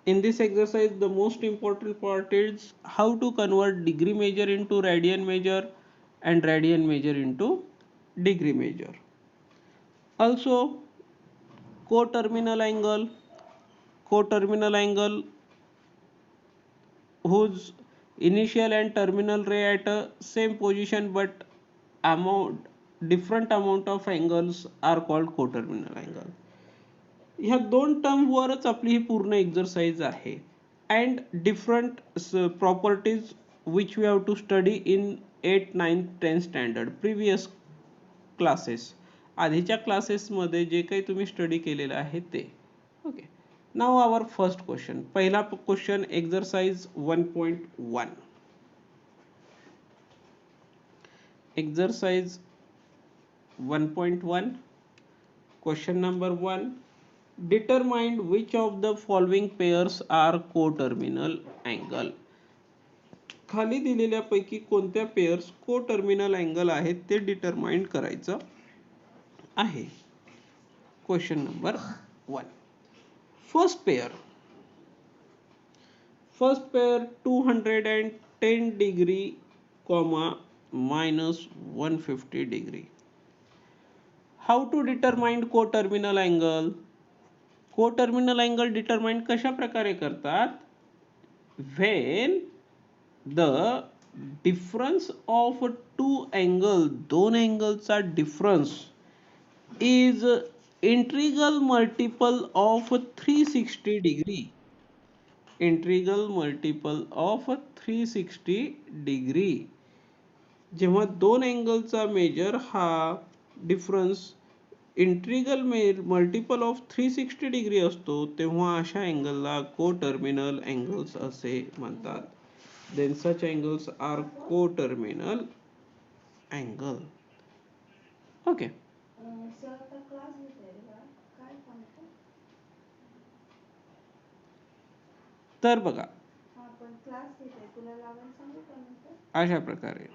In this exercise, the most important part is how to convert degree measure into radian measure and radian measure into degree measure. Also, coterminal angle, coterminal angle whose initial and terminal ray at a same position but amount different amount of angles are called coterminal angle. ह्या दोन term वरच आपली ही पूर्ण exercise आहे. And different properties which we have to study in 8, 9, 10 standard previous classes. आधीच्या क्लासेसमध्ये जे काही तुम्ही स्टडी केलेलं आहे ते. Okay. Now our first question. पहिला question exercise 1.1. Exercise 1.1. Question number 1. Determine which of the following pairs are coterminal angle. खाली दिलेल्यापैकी कोणत्या पेयर्स कोटर्मिनल अँगल आहेत ते डिटरमाइन करायचं आहे. Question number 1. First pair. First pair 210 degree comma minus 150 degree. How to determine coterminal angle? Coterminal angle determine कशा प्रकारे करतात? when the difference of two angle, दोन अँगलचा difference is integral multiple of 360 degree. Integral multiple of 360 degree. जेव्हा दोन अँगलचा measure हा difference integral multiple of 360 degree असतो तेव्हा अशा अँगलला कोटर्मिनल अँगल्स असे म्हणतात. Then such angles are coterminal angle. Okay. तर बघा अशा प्रकारे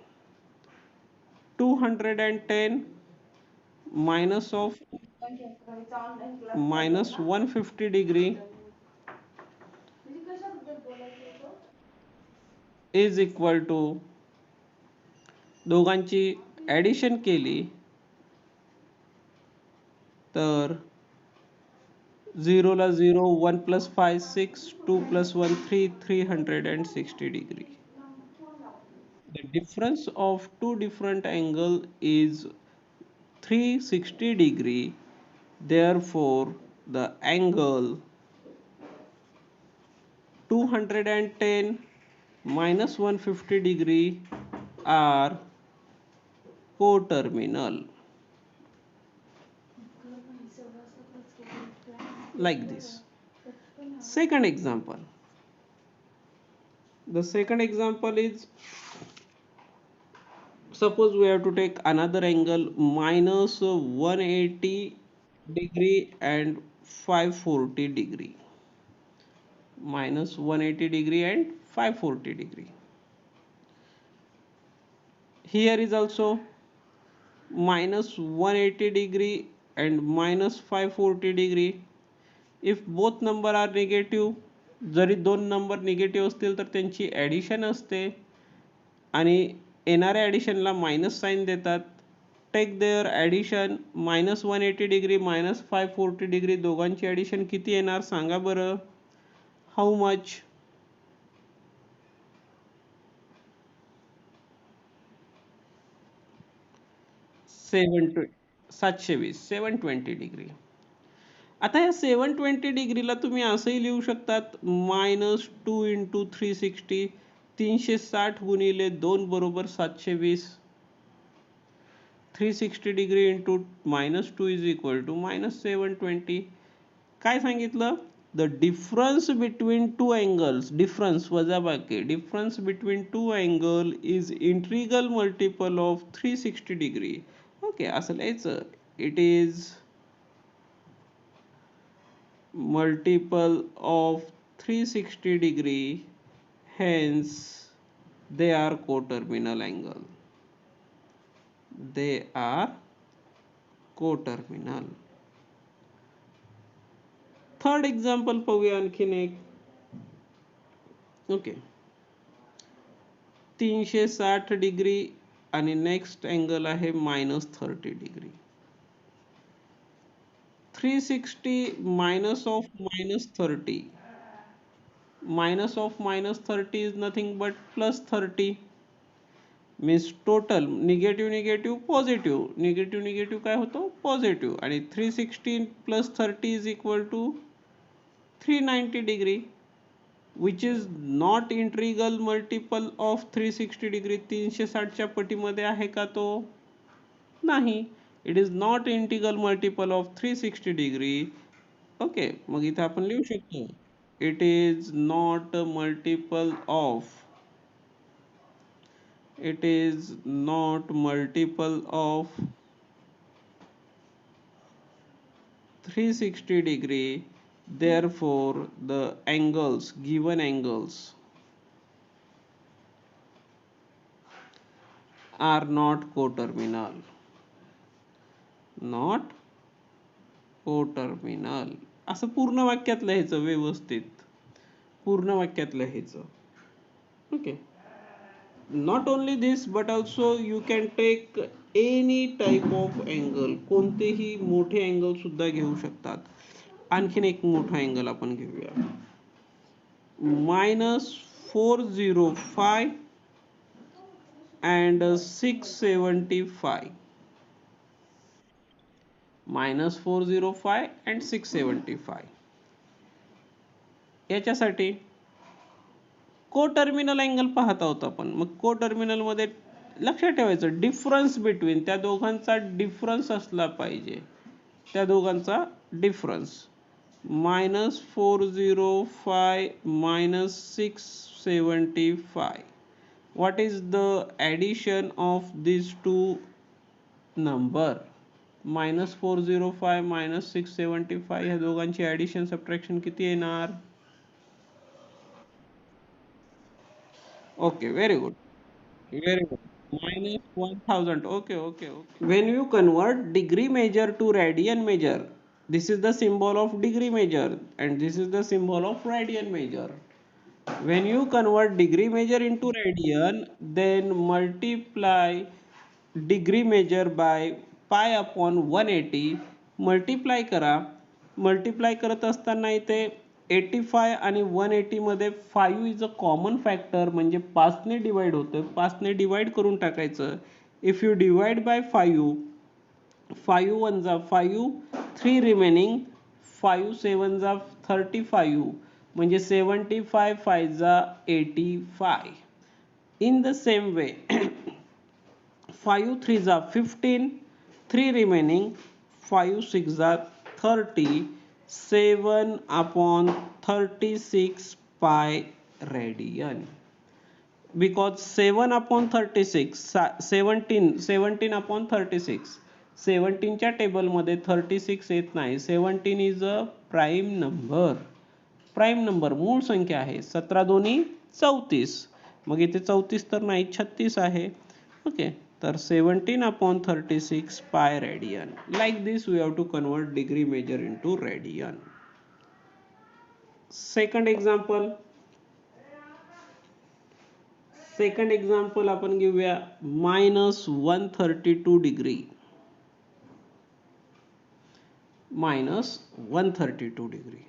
210 minus of minus 150 degree is equal to दोघांची ॲडिशन केली तर 0 ला 0, 1 plus 5 6, 2 plus 1 3, 360 degree. The difference of two different angle is 360 degree. Therefore, the angle 210 minus 150 degree are coterminal. Like this. Second example. The second example is, suppose we have to take another angle minus 180 degree and 540 degree. Minus 180 degree and 540 degree. Here is also minus 180 degree and minus 540 degree. If both number are negative, जरी दोन number negative असतील तर त्यांची addition असते आणि येणाऱ्या ॲडिशनला minus sign देतात. Take their addition minus 180 degree minus 540 degree दोघांची ॲडिशन किती येणार सांगा बरं. How much? 720 720 डिग्री. आता या 720 डिग्रीला तुम्ही असंही लिहू शकतात -2 इंटू 360. 360 गुणिले 2 बरोबर 720. 360 degree into -2 is equal to -720. काय सांगितलं? The difference between two angles, difference वजाबाकी, difference between two angle is integral multiple of 360 degree. Okay, असं लिहायचं. It is multiple of 360 degree, hence they are coterminal angle. They are coterminal. Third example पाहूया आणखीन एक. Okay. 360 degree आणि next angle आहे -30 degree. 360 minus of -30, minus of -30 is nothing but +30, means total negative negative positive, negative negative काय होतो positive, आणि 360 + 30 is equal to 390 degree, which is not integral multiple of 360 degree. 360 च्या पटीमध्ये आहे का तो? नाही. It is not integral multiple of 360 degree. Okay, मग इथे आपण लिहू शकतो it is not multiple of, it is not multiple of 360 degree. Therefore the angles, given angles, are not coterminal, not coterminal. असं पूर्ण वाक्यात लिहायचं, व्यवस्थित पूर्ण वाक्यात लिहायचं. Okay. Not only this but also you can take any type of angle, कोणतेही मोठे अँगल सुद्धा घेऊ शकतात. आणखीन एक मोठा अँगल आपण घेऊया, -405 and 675, -405 and 675. याच्यासाठी कोटर्मिनल अँगल पाहत आहोत आपण. मग कोटर्मिनल मध्ये लक्षात ठेवायचं डिफरन्स बिटवीन, त्या दोघांचा डिफरन्स असला पाहिजे, त्या दोघांचा difference. -405 - 675, what is the addition of these two number? -405 - 675 ह्या दोघांची ऍडिशन सबट्रॅक्शन किती येणार? Okay, very good. Very good. -1000. Okay, okay, okay. When you convert degree measure to radian measure, this is the symbol of degree measure and this is the symbol of radian measure. When you convert degree measure into radian, then multiply degree measure by pi upon 180. Multiply करा. Multiply करत असताना इथे 85 आणि 180 मध्ये 5 is a common factor, म्हणजे 5 ने divide होतं, 5 ने डिवाइड करून टाकायचं. इफ यू डिवाइड बाय 5, 5 1 जा 5, 3 रिमेनिंग, 5 7 जा 35, म्हणजे 75 5 जा 85. इन द सेम वे 5 3 जा 15, 3 remaining, 5 6 जा 30, 7 upon 36 pi radian. Because 7 upon 36, 17 upon 36, 17 च्या टेबल मध्ये 36 येत नाही. 17 is a prime number. Prime number मूळ संख्या आहे. 17 दोन्ही 34, मग इथे 34 तर नाही 36 आहे. ओके, तर 17 upon 36 pi radian. Like this we have to convert degree measure into radian. Second example आपण घेऊया -132 degree. -132 degree.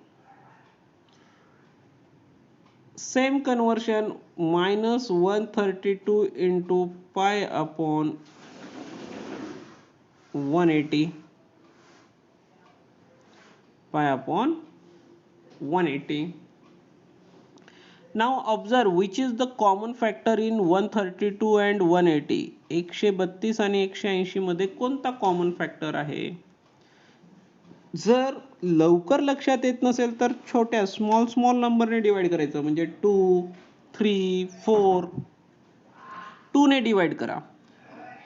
Same conversion, -132 into pi upon 180, pi upon 180. Now observe which is the common factor in 132 and 180. 132 आणि 180 मध्ये कोणता common factor आहे? जर लवकर लक्षात येत नसेल तर छोट्या स्मॉल नंबरने डिवाइड करायचं, म्हणजे 2 3 4, 2 ने डिवाइड करा.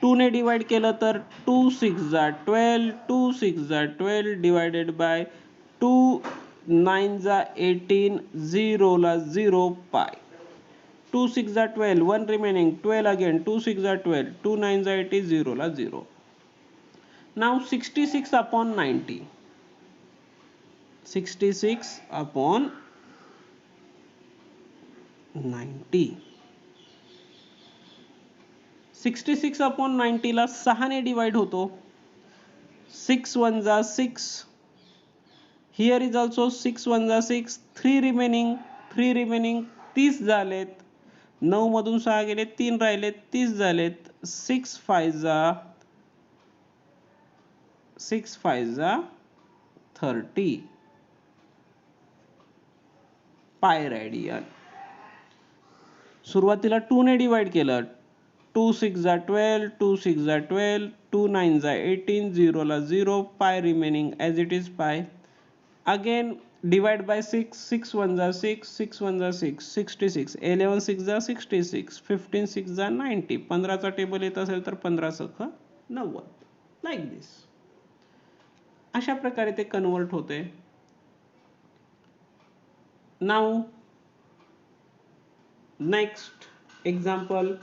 2 ने डिवाइड केलं तर 2 6 जा 12, 2 6 जा 12 डिवाइडेड बाय 2 9 जा 18, 0 ला 0 पाय. 2 6 जा 12, 1 remaining, 12 again, 2 6 जा 12, 2 9 जा 80, 0 ला 0. Now 66 upon 90, 66 upon 90. 66 अपॉन 90 ला 6 ने डिवाइड होतो. 6 1 जा 6. Here is also 6 1 जा 6. 3 remaining. 30 झालेत. 9 मधून 6 गेले, 3 राहिलेत, 30 झालेत. 6 5 जा 30 पाय रेडियन. सुरुवातीला 2 ने डिवाइड केलं. 2 6 जा 12, 2 6 जा 12, 2 9 जा 18, 0 ला 0, पाय रिमेनिंग ॲज इट इज पाय. अगेन डिवाइड बाय 6, 6 1 जा 6, 6 1 जा 6, 66, 11 6 जा 66, 15 6 जा 90. 15 चा टेबल येत असेल तर 15 सख 90. लाईक दिस. अशा प्रकारे ते कन्वर्ट होते. नाउ नेक्स्ट एक्झाम्पल,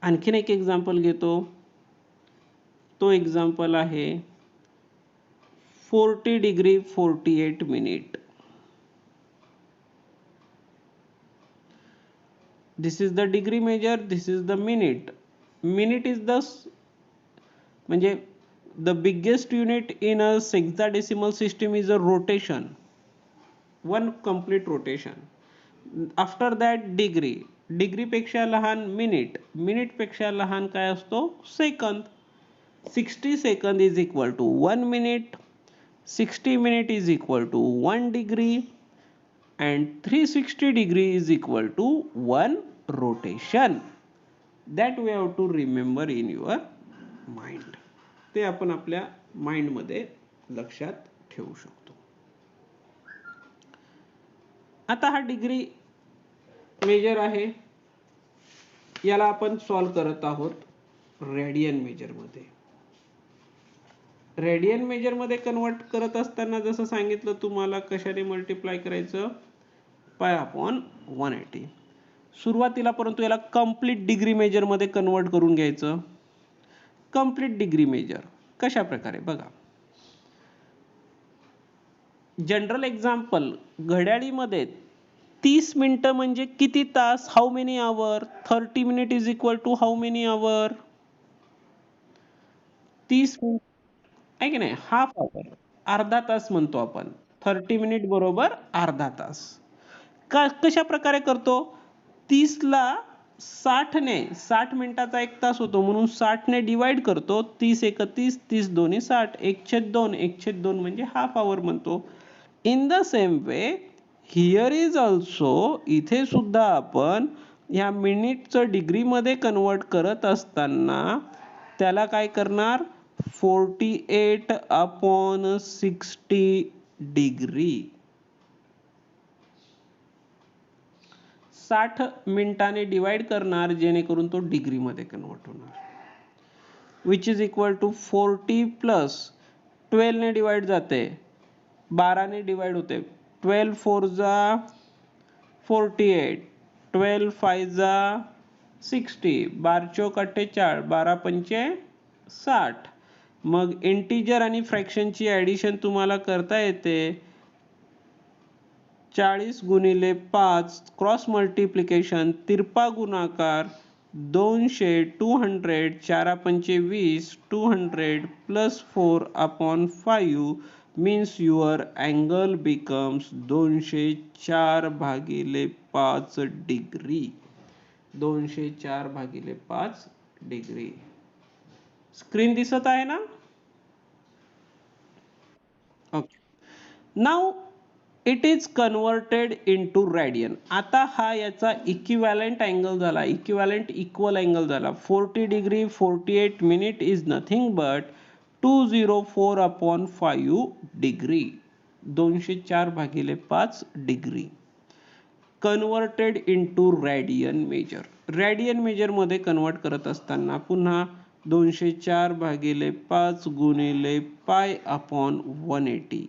आणखीन एक एक्झाम्पल घेतो. तो एक्झाम्पल आहे 40 degree 48 minute. This is the degree measure, this is the minute. Minute is the म्हणजे the biggest unit in a hexadecimal system is a rotation, one complete rotation. After that degree, degree पेक्षा लहान minute, minute पेक्षा लहान काय असतो second. 60 second is equal to 1 minute, 60 minute is equal to 1 degree, and 360 degree is equal to 1 rotation. That we have to remember in your mind. ते आपण आपल्या mind मध्ये लक्षात ठेवू शकतो. आता हा डिग्री मेजर आहे, याला आपण सॉल्व करत आहोत रेडियन मेजर मध्ये. रेडियन मेजर मध्ये कन्वर्ट करत असताना जसं सांगितलं तुम्हाला, कशाने मल्टिप्लाय करायचं, पाय अपॉन 180. सुरुवातीला परंतु याला कंप्लीट डिग्री मेजर मध्ये कन्वर्ट करून घ्यायचं. कंप्लीट डिग्री मेजर कशा प्रकारे बघा. जनरल एक्झाम्पल, घड्याळीमध्ये 30 मिनिटं म्हणजे किती तास, how many hour. 30 minute is equal to how many hour. 30 minute आहे की नाही, हाफ आवर, अर्धा तास म्हणतो आपण. 30 मिनिट बरोबर अर्धा तास. कशा प्रकारे करतो, 30 ला 60 ने, 60 मिनिटाचा 1 तास होतो म्हणून 60 ने डिवाइड करतो. 30 1 30, 30 2 60, 1/2, 1/2 म्हणजे हाफ आवर म्हणतो. In the same way here is also, इथे सुद्धा आपण ह्या मिनिटचं डिग्री मध्ये कन्वर्ट करत असताना त्याला काय करणार, 48 अपॉन 60 डिग्री, 60 मिनिटाने डिवाइड करणार, जेणेकरून तो डिग्री मध्ये कन्वर्ट होणार. Which is equal to 40 plus 12 ने डिवाइड जाते, 12 ने डिवाइड होते. 12 4 जा 48, 12 5 जा 60, 12 चौक 48, 12 पंचे 60. मग इंटिजर आणि फ्रॅक्शनची ऍडिशन तुम्हाला करता येते. 40 गुणिले 5 क्रॉस मल्टिप्लिकेशन, तिरपा गुणाकार, 200 200, 4 पंचे 20, 200 plus 4 upon 5 means your angle becomes 204 भागिले 5 डिग्री. 204 भागिले 5 डिग्री. स्क्रीन दिसत आहे ना. Okay. Now it is converted into radian. आता हा याचा इक्विव्हॅलेंट अँगल झाला, इक्विव्हॅलेंट इक्वल अँगल झाला. 40 degree 48 minute is nothing but 204 upon 5 degree. 204 भागिले 5 degree. Converted into radian major. Radian major मध्ये कन्वर्ट करत असताना पुन्हा 204 भागिले 5 गुणिले पाय अपॉन 180.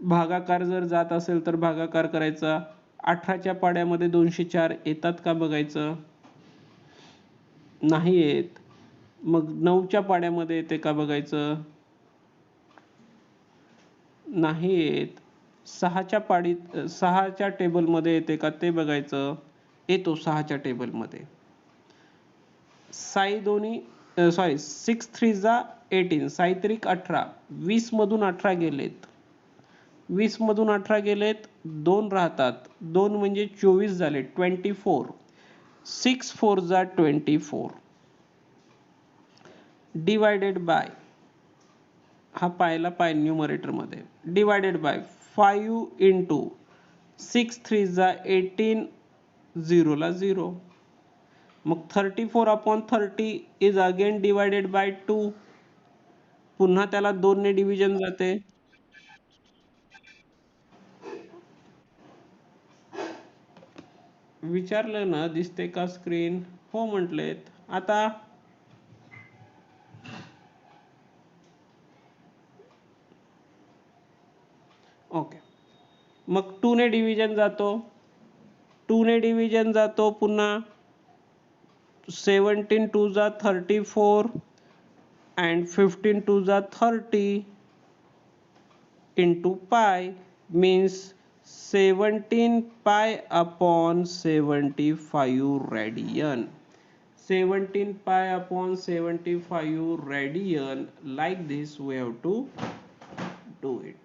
भागाकार जर जात असेल तर भागाकार करायचा. 18च्या पाड्यामध्ये 204 येतात का बघायचं, नाही येत. मग 9च्या पाड्यामध्ये येते का बघायचं, नाही येत. 6च्या पाढीत 6च्या टेबलमध्ये येते का ते बघायचं. येतो 6च्या टेबलमध्ये. साई दोन्ही सॉरी 6 3 जा 18, साई त्रिक 18, 20 मधून 18 गेलेत. 20 मधून 18 गेलेत, 2 राहतात. 2 म्हणजे 24 झाले 24. 6 4 जा 24 डिवायडेड बाय, हा पायला पाय न्यूमरेटर मध्ये, डिवायडेड बाय 5 इंटू 6 3 जा 18, 0 ला 0. मग 34 upon 30 is again divided by 2. पुन्हा त्याला 2 ने डिव्हिजन जाते. विचारलं ना, दिसते का स्क्रीन? हो म्हटलेत. आता ओके, मग 2 ने डिव्हिजन जातो. 2 ने डिव्हिजन जातो पुन्हा. 17 2 जा 34 and 15 2 जा 30 into pi means 17 pi upon 75 radian. 17 pi upon 75 radian. Like this we have to do it.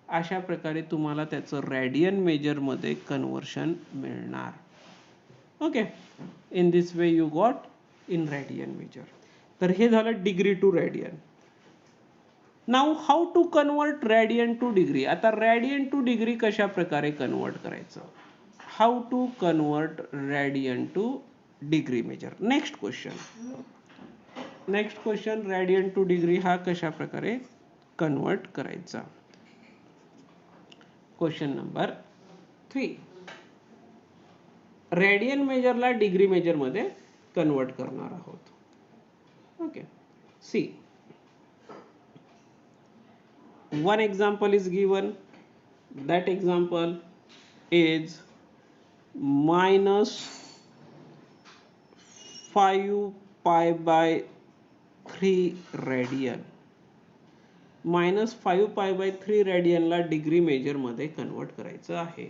अशा प्रकारे तुम्हाला त्याचं radian measure मध्ये conversion मिळणार. Okay, in this way you got in radian measure. तर हे झालं degree to radian. Now how to convert radian to degree? आता radian to degree कशा प्रकारे convert करायचं? How to convert radian to degree measure? Next question. Next question, radian to degree हा कशा प्रकारे convert करायचा? Question number 3. radian measure ला degree measure मध्ये convert करणार आहोत. Okay. See. One example is given. That example is minus 5 pi by 3 radian. minus 5 pi by 3 radian ला degree measure मध्ये convert करायचं आहे.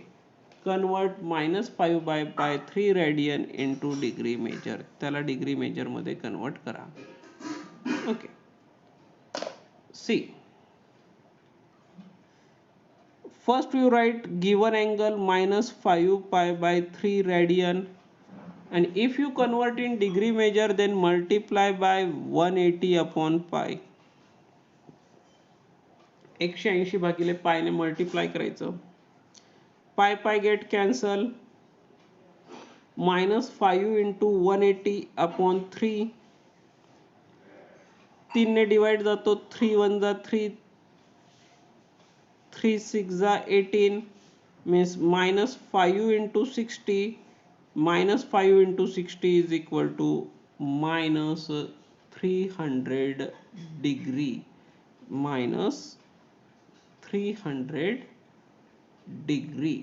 Convert minus 5 by 3 radian into degree measure. त्याला degree measure मध्ये convert करा. Okay. See. First you write given angle minus 5 pi by 3 radian, and if you convert in degree measure then multiply by 180 upon pi. 180 भागिले पाय ने multiply करायचं. पाय पाय get cancel. minus 5 into 180 upon 3. 3 ने divide जातो. 3 1 जा 3, 3 6 जा 18 means minus 5 into 60. minus 5 into 60 is equal to minus 300 degree. minus 300 degree.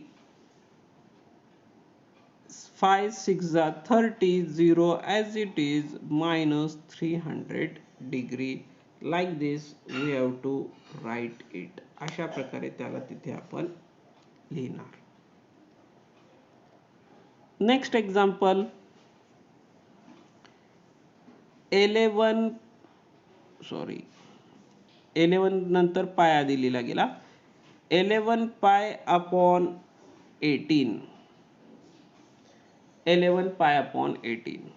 5 6 जा 30, 0 as it is, minus 300 degree. Like this we have to write it. अशा प्रकारे त्याला तिथे आपण लिहिणार. Next example, 11 नंतर पाय आधी लिहिला गेला. 11 पाय upon 18. 11 pi upon 18.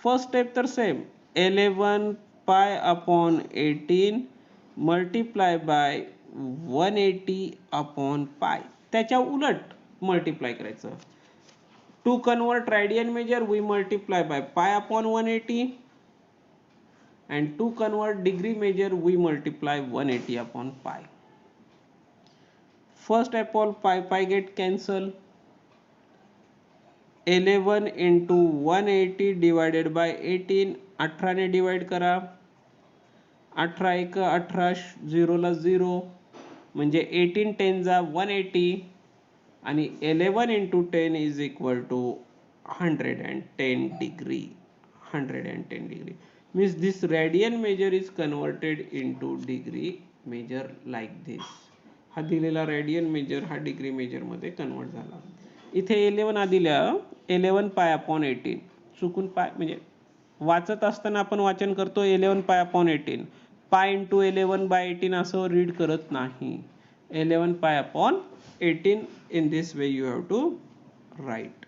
First step तर same. 11 pi upon 18 multiply by 180 upon pi. त्याच्या उलट multiply करायचं. To convert radian measure we multiply by pi upon 180, and to convert degree measure we multiply 180 upon pi. First upon pi pi get cancel. 11 into 180 divided by 18. 18 ने divide करा. 18 1 18, 0 ला 0 म्हणजे 18 10 जा 180 आणि 11 into 10 is equal to 110 degree. 110 degree means this radian measure is converted into degree measure like this. हा दिलेला radian major हा degree major मध्ये कन्वर्ट झाला. इथे 11 दिल्या 11 पाय अपॉन 18. चुकून पाय म्हणजे वाचत असताना आपण वाचन करतो 11 पाय अपॉन 18. पाय इंटू 11/18 असं रीड करत नाही. 11 pi upon 18 in this way you have to write.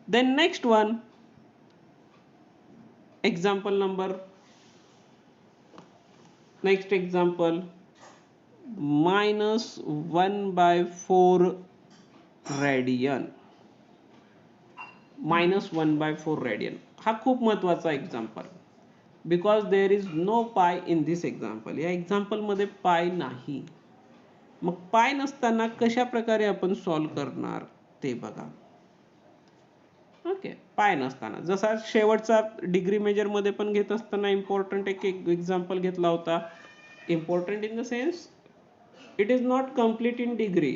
Then next one, example number, next example, -1/4 radian. -1/4 radian हा खूप महत्वाचा example, because there is no pi in this example. या example मध्ये pi नाही. मग पाय नसताना कशा प्रकारे आपण सॉल्व्ह करणार ते बघा. ओके, पाय नसताना जसा शेवटचा डिग्री मेजर मध्ये पण घेत असताना इम्पॉर्टंट एक एक्झाम्पल घेतला होता. Important in the sense it is not complete in degree.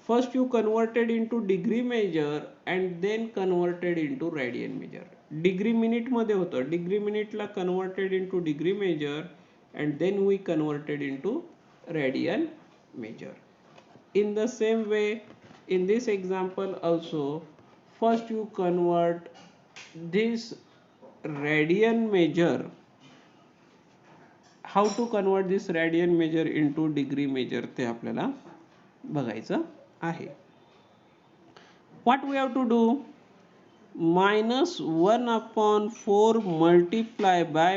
First you converted into degree measure and then converted into radian measure. Degree minute मध्ये होतं, degree minute ला converted into degree measure and then we converted into radian measure. In the same way in this example also, first you convert this radian measure. How to convert this radian measure into degree measure ते आपल्याला बघायचं आहे. What we have to do? -1/4 multiply by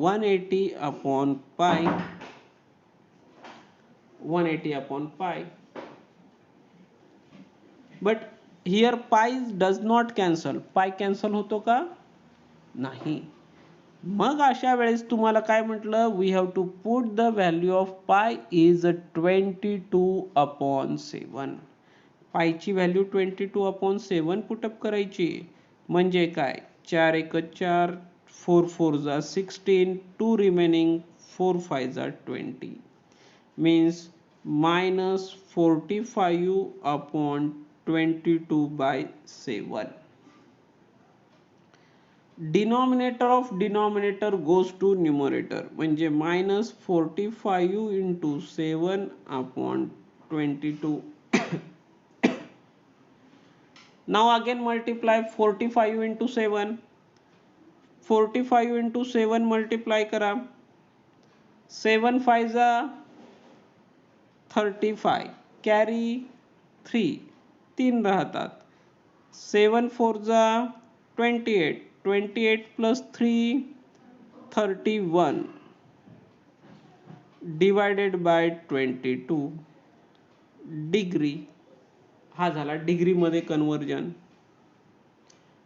180 upon pi. 180 upon pi. But here pi does not cancel. Pi cancel होतो का? नाही. मग अशा वेळेस तुम्हाला काय म्हटलं, we have to put the value of pi is 22/7. पायची व्हॅल्यू 22/7 पुटअप करायची. म्हणजे काय, 4 1 4, 4 4 16, 2 remaining, 4 5 20. Means -45/22/7. Denominator of denominator goes to numerator. म्हणजे -45 into 7/22. Now again multiply 45 into 7. 45 into 7 multiply करा. 7 5 35. कॅरी 3 3 राहतात. 7 4 28. 28 plus 3 31 divided by 22 डिग्री. हा झाला degree मध्ये conversion.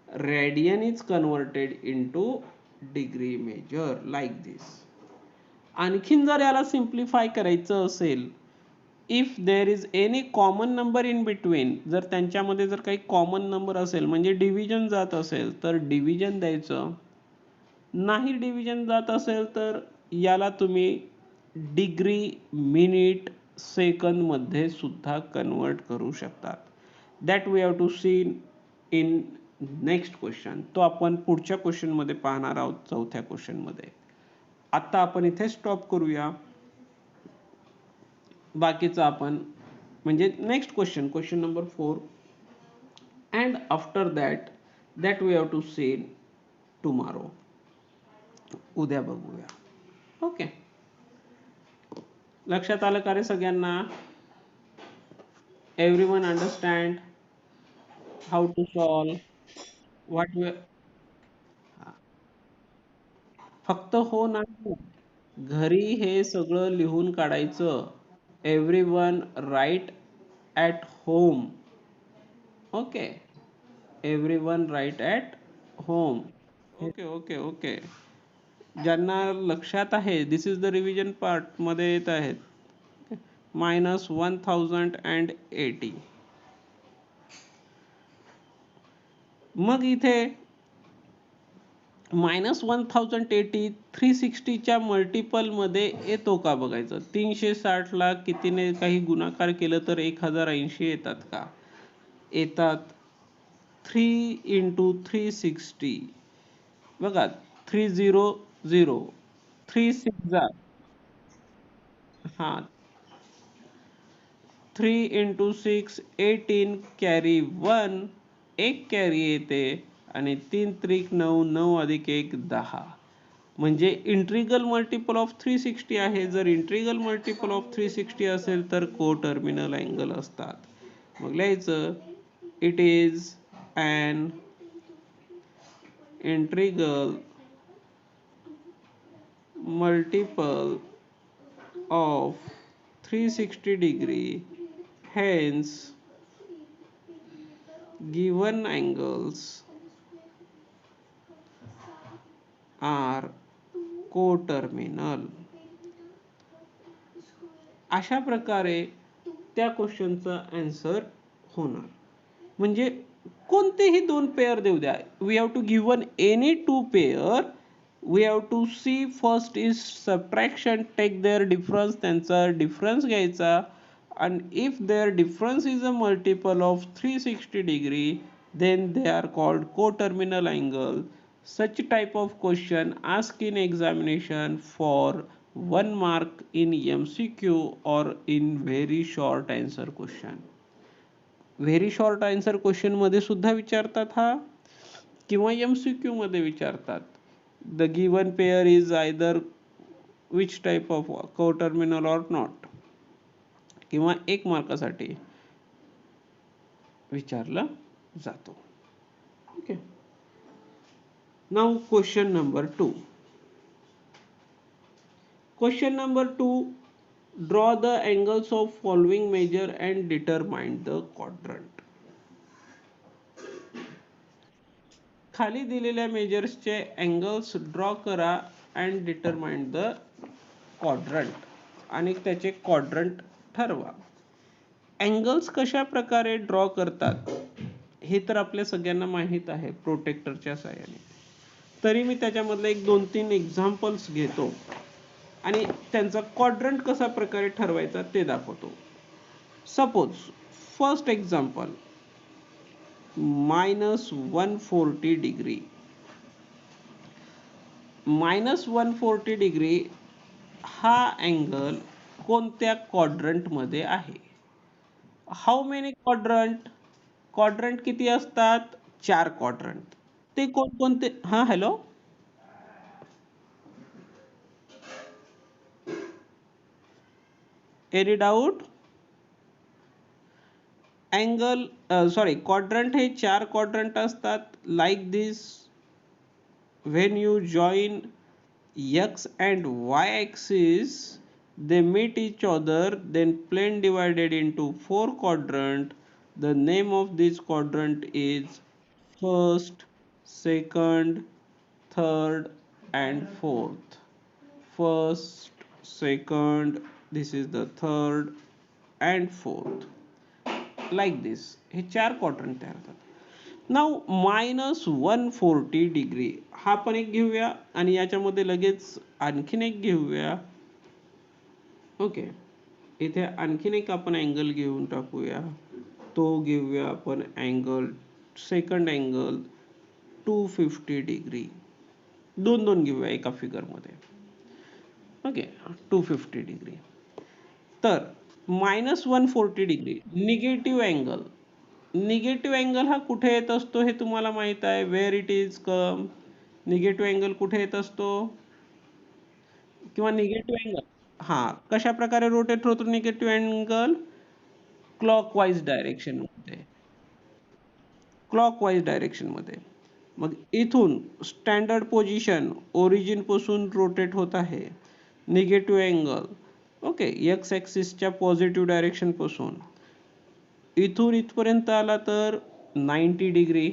Radian is converted into degree measure like this. आणखीन जर याला सिम्प्लिफाय करायचं असेल, if there is any common number in between, जर त्यांच्यामध्ये जर काही कॉमन नंबर असेल म्हणजे डिव्हिजन जात असेल तर डिव्हिजन द्यायचं. नाही डिव्हिजन जात असेल तर याला तुम्ही डिग्री मिनिट सेकंद मध्ये सुद्धा कन्वर्ट करू शकतात. That we have to see in next question. तो आपण पुढच्या क्वेश्चन मध्ये पाहणार आहोत, चौथ्या क्वेश्चन मध्ये. आता आपण इथे स्टॉप करूया. बाकीचं आपण म्हणजे next question, question number 4, and after that we have to see tomorrow. उद्या बघूया. ओके, लक्षात आलं का रे सगळ्यांना? Everyone understand how to solve what we. फक्त हो नाही, घरी हे सगळं लिहून काढायचं. Everyone write at home. Okay, everyone write at home. Okay okay okay. ज्यांना लक्षात आहे, this is the revision part मध्ये येत आहेत. -1080. मग इथे -1080 360 च्या मल्टिपल मध्ये येतो का बघायचं. 360 ला कितीने काही गुणाकार केलं तर 1080 येतात का? येतात. 3 into 360 बघा, 300. 3 6 हा 3 into 6 18 कॅरी 1 एक कॅरी येते आणि 3 त्रिक 9 9 अधिक 1 10 म्हणजे इंट्रिगल मल्टिपल ऑफ 360 आहे. जर इंट्रिगल मल्टिपल ऑफ 360 असेल तर को टर्मिनल अँगल असतात. मग लिहायचं it is an integral multiple of 360 degree, hence given angles are coterminal. अशा प्रकारे त्या क्वेश्चनचा आन्सर होणार. म्हणजे कोणतेही दोन पेअर देऊ द्या, we have to given any two pair, we have to see first is subtraction, take their difference, त्यांचा डिफरन्स घ्यायचा, and if their difference is a multiple of 360 degree, then they are called coterminal angle. Such type of question asked in examination for 1 mark in MCQ or in very short answer question. Very short answer question मध्ये सुद्धा विचारतात हा, किंवा MCQ मध्ये विचारतात. The given pair is either which type of coterminal or not, किंवा 1 मार्कासाठी विचारला जातो. Okay. Now question number 2. Question number 2, draw the angles of following measure and determine the quadrant. खाली दिलेल्या मेजर्सचे अँगल्स ड्रॉ करा अँड डिटरमाइन द क्वाड्रंट, आणि त्याचे quadrant ठरवा. Angles कशा प्रकारे ड्रॉ करतात हे तर आपल्या सगळ्यांना माहित आहे प्रोटेक्टरच्या साहाय्याने. तरी मी त्याच्यामधले एक 2-3 एक्झाम्पल्स घेतो आणि त्यांचा क्वाड्रंट कसा प्रकारे ठरवायचा ते दाखवतो. Suppose first example -140 degree. -140 degree हा अँगल कोणत्या क्वाड्रंट मध्ये आहे? How many quadrant? क्वाड्रंट किती असतात? 4 क्वाड्रंट. ते कोणकोणते? हा hello, any doubt? Angle sorry, quadrant हे 4 क्वाड्रंट असतात. Like this, when you join x and y axis, they meet each other, then plane divided into 4 quadrant. The name of this quadrant is first, second, third and fourth. First, second, this is the third and fourth, like this. हे 4 quadrant तयार होतात. Now -140 degree हा पण एक घेऊया आणि याच्यामध्ये लगेच आणखीन एक घेऊया. ओके, इथे आणखीन एक आपण अँगल घेऊन टाकूया. तो घेऊया आपण अँगल, सेकंड अँगल 250 डिग्री. दोन दोन घेऊया एका फिगर मध्ये. Okay, 250 degree. तर -140 degree negative angle. Negative angle हा कुठे येत असतो हे तुम्हाला माहित आहे. Where it is come. Negative angle कुठे येत असतो? किंवा निगेटिव्ह अँगल हा कशा प्रकारे रोटेट होतो निगेटिव्ह अँगल? क्लॉकवाईज डायरेक्शन मध्ये. क्लॉकवाईज डायरेक्शन मध्ये. मग इथून स्टँडर्ड पोझिशन ओरिजिन पासून रोटेट होत आहे निगेटिव्ह अँगल. ओके, एक्स ॲक्सिसच्या पॉझिटिव्ह डायरेक्शन पासून इथून इथपर्यंत आला तर 90 डिग्री.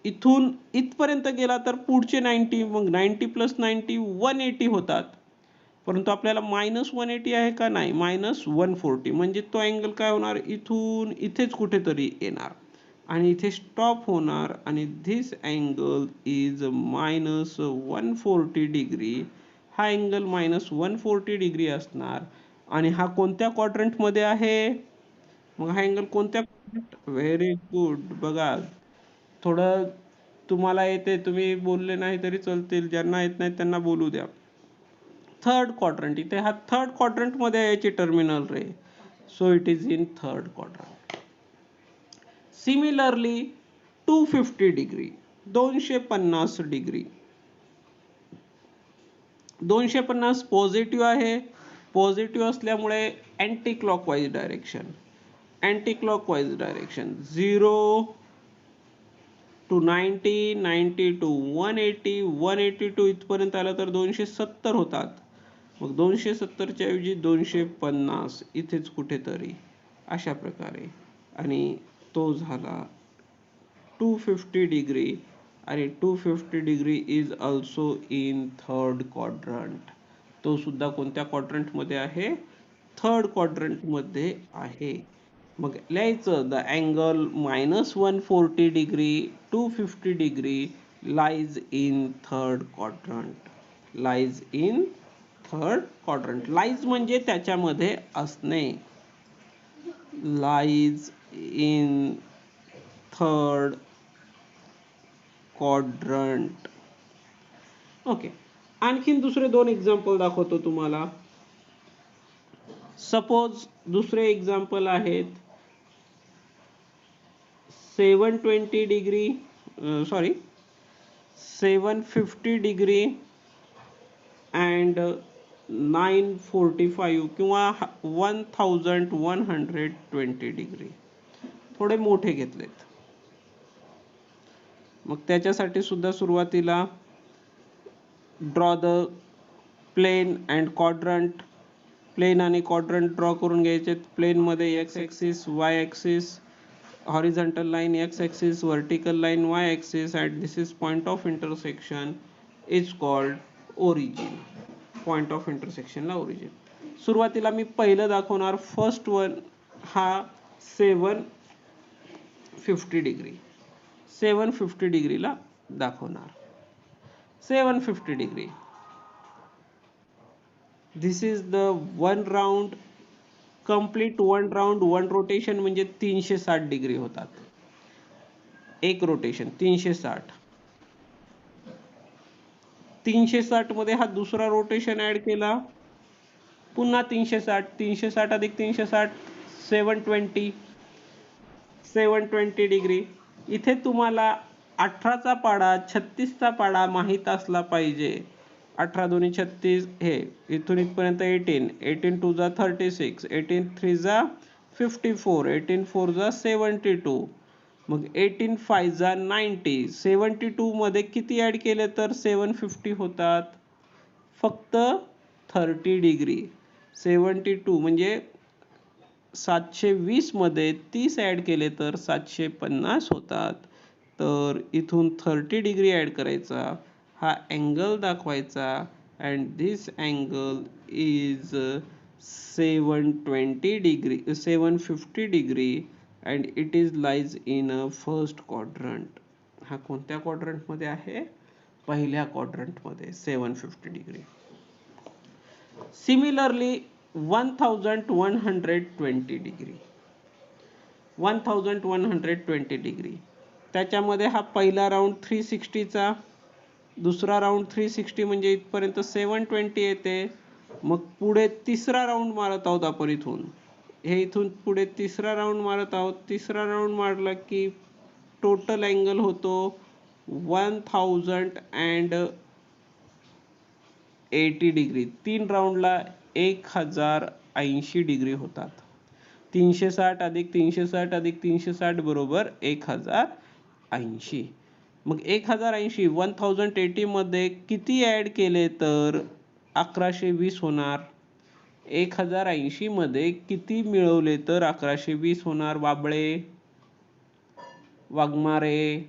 इथून इथपर्यंत गेला तर पुढचे 90, मग 90 + 90 180 होतात. परंतु आपल्याला -180 आहे का? नाही, -140. म्हणजे तो अँगल काय होणार? इथून इथेच कुठेतरी येणार आणि इथे स्टॉप होणार, आणि धिस अँगल इज -140 डिग्री. हा अँगल -140 डिग्री असणार. आणि हा कोणत्या क्वाड्रंट मध्ये आहे? मग हा अँगल कोणत्या? Very good. बघा, थोडं तुम्हाला येते, तुम्ही बोलले नाही तरी चालतील, ज्यांना येत नाही त्यांना बोलू द्या. थर्ड क्वाड्रंट, इथे हा थर्ड क्वाड्रंट मध्ये आहे याची terminal ray, so it is in third quadrant. Similarly 250 degree, 250 degree, 250 positive आहे. पॉझिटिव्ह असल्यामुळे anti clockwise direction, anti clockwise direction 0 to 90, 90 to 180, 182 इथपर्यंत आलं तर 270 होतात. मग 270 च्या ऐवजी 250 इथेच कुठेतरी अशा प्रकारे, आणि तो झाला 250 डिग्री. आणि 250 degree is also in third quadrant. तो सुद्धा कोणत्या क्वाड्रंट मध्ये आहे? थर्ड क्वाड्रंट मध्ये आहे. मग लिहायचं the angle -140 degree 250 degree lies in third quadrant, lies in third quadrant. Lies म्हणजे त्याच्यामध्ये असणे, lies in third quadrant. Okay, आणखीन दुसरे दोन एक्झाम्पल दाखवतो तुम्हाला. सपोज दुसरे एक्झाम्पल आहेत 720 डिग्री, सॉरी 750 डिग्री अँड 945 किंवा 1120 डिग्री. थोडे मोठे घेतलेत. मग त्याच्यासाठी सुद्धा सुरुवातीला draw the plane and quadrant. Plane आणि क्वाड्रंट ड्रॉ करून घ्यायचे. प्लेन मध्ये X axis, Y axis, horizontal line x axis, vertical line y axis, and this is point of intersection is called origin. Point of intersection ला origin. सुरुवातीला मी पहिलं दाखवणार, first one हा 750 degree, 750 डिग्रीला दाखवणार. 750 degree, this is the one round, complete one round, one rotation म्हणजे 360 degree होतात. एक rotation 360. 360 मध्ये हा दुसरा रोटेशन ऍड केला, पुन्हा 360, 360 अधिक 360 720, 720 डिग्री. इथे तुम्हाला 18 चा पाडा 36 चा पाडा माहित असला पाहिजे. 18 दोन्ही 36, हे इथून इथपर्यंत 18, 18 2 जा 36, 18 3 जा 54, 18 4 जा 72, मग 18 5 जा 90. 72 मध्ये किती ऍड केले तर 750 होतात? फक्त 30 डिग्री. 72 म्हणजे 720 मध्ये 30 ऍड केले तर 750 होतात. तर इथून 30 डिग्री ऍड करायचा, हा अँगल दाखवायचा, and this angle is 720 degree, 750 degree, and it is lies in a first quadrant. हा कोणत्या क्वाड्रंट मध्ये आहे? पहिल्या क्वाड्रंट मध्ये 750 डिग्री. सिमिलरली 1120 डिग्री, 1120 डिग्री, त्याच्यामध्ये हा पहिला राऊंड 360 चा, दुसरा राऊंड 360 म्हणजे इथपर्यंत 720 येते. मग पुढे तिसरा राऊंड मारत आहोत आपण इथून, हे इथून पुढे तिसरा राऊंड मारत आहोत. तिसरा राऊंड मारला की टोटल अँगल होतो 1080 डिग्री. तीन राऊंडला 1080 डिग्री होतात. 360 अधिक 360 अधिक 360 बरोबर 1080. मग 1080 1080 मध्ये किती ऍड केले तर 1120 होणार. 1080 मध्ये किती मिळवले तर 1120 होणार? बाबळे, वाघमारे,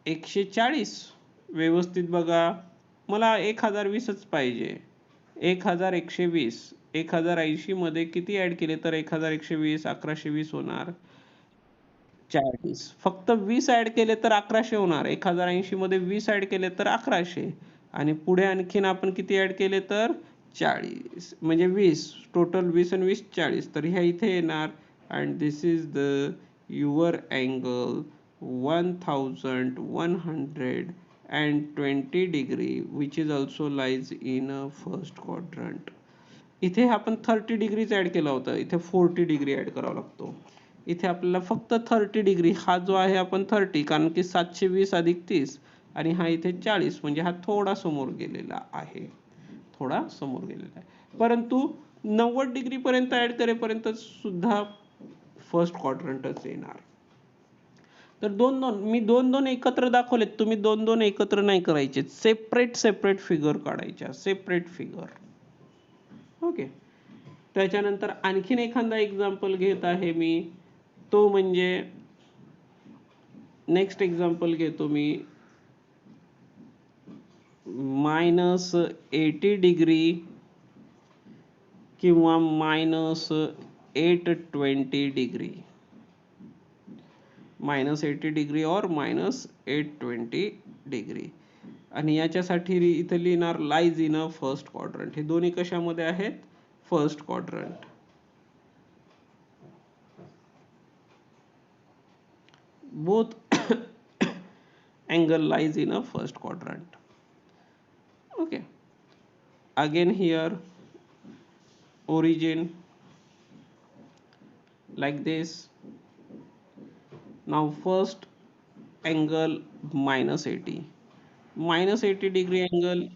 140. व्यवस्थित बघा, मला 1020च पाहिजे. 1120, 1080 मध्ये किती ऍड केले तर 1120, 1120 होणार 40. फक्त 20 ऍड केले तर 1100 होणार. 1080 मध्ये 20 ऍड केले तर 1100, आणि पुढे आणखीन आपण किती ऍड केले तर 40, म्हणजे 20. टोटल 20 आणि 20 40. तर ह्या इथे येणार, and this is the your angle 1120 and 20 degree which is also lies in a first quadrant. इथे आपण 30 डिग्रीज ऍड केला होता, इथे 40 डिग्री ऍड करावा लागतो. इथे आपल्याला फक्त 30 डिग्री, हा जो आहे आपण 30 कारण की 720 अधिक 30 आणि हा इथे 40 म्हणजे हा थोडा समोर गेलेला आहे, थोडा समोर गेलेला आहे. परंतु 90 डिग्री पर्यंत ऍड करेपर्यंत सुद्धा फर्स्ट क्वाड्रंटच येणार. तर दोन दोन मी दोन दोन एकत्र दाखवलेत, तुम्ही दोन दोन एकत्र नाही करायचे, सेपरेट सेपरेट फिगर काढायच्या, सेपरेट फिगर. ओके. त्याच्यानंतर आणखीन एखादा एक्झाम्पल घेत आहे मी, तो म्हणजे नेक्स्ट एक्झाम्पल घेतो मी -80 डिग्री किंवा -820 डिग्री, -80 डिग्री और -820 डिग्री. आणि याच्यासाठी इथे लिहिणार lies in a first quadrant. हे दोन्ही कशामध्ये आहेत? First quadrant. both angle lies in a first quadrant. Okay, again here origin like this. Now first angle -80, -80 degree angle.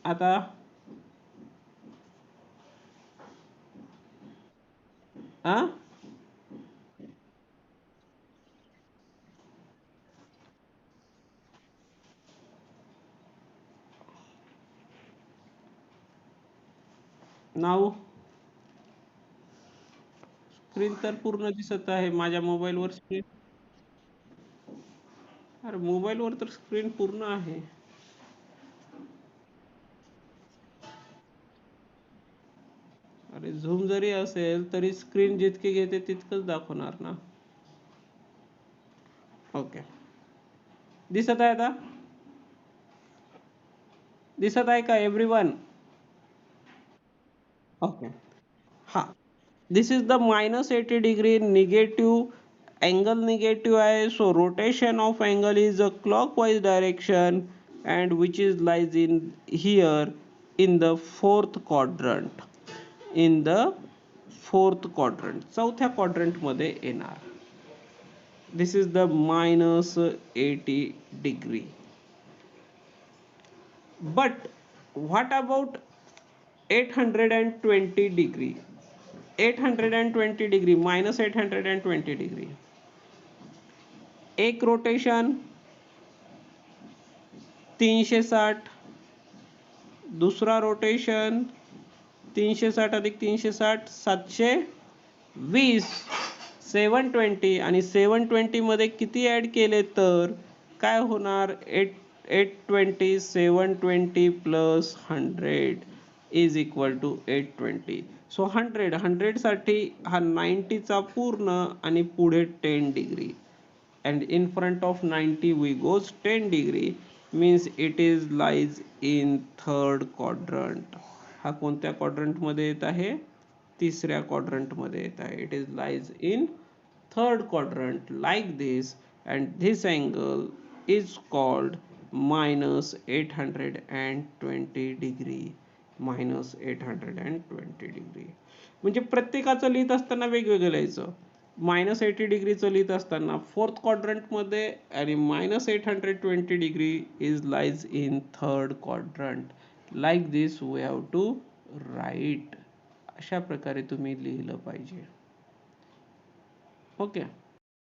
आता नाव स्क्रीन तर पूर्ण दिसत आहे माझ्या मोबाईलवर. स्क्रीन, अरे मोबाईलवर तर स्क्रीन पूर्ण आहे. अरे झूम जरी असेल तरी स्क्रीन जितकी घेते तितकंच दाखवणार ना. ओके, दिसत आहे आता? दिसत आहे का एव्हरीवन? ओके. हा, this is the -80 degree negative angle, negative आहे. So rotation of angle is a clockwise direction and which is lies in here in the fourth quadrant. In the fourth quadrant, चौथ्या quadrant मध्ये येणार. This is the -80 degree. But what about 820 degree? 820 degree, -820 degree. एक rotation 360, दुसरा rotation 360 अधिक 360 720, 720 आणि 720 मध्ये किती add केले तर काय होणार? 820, 720 plus 100 is equal to 820. So 100 साठी हा 90 चा पूर्ण आणि पुढे 10 degree. And in front of 90 we goes 10 degree, means it is lies in third quadrant. हा कोणत्या क्वाड्रंट मध्ये येत आहे? तिसऱ्या क्वाड्रंट मध्ये येत आहे. It is lies in third quadrant like this, and this angle is called -820 degree. -820 degree म्हणजे प्रत्येकाचं लिहित असताना वेगवेगळं लिहायचं. -80 डिग्रीचं लिहित असताना फोर्थ क्वाड्रंट मध्ये आणि -820 degree is lies in third quadrant. Like this we have to write. अशा प्रकारे तुम्ही लिहिलं पाहिजे. ओके.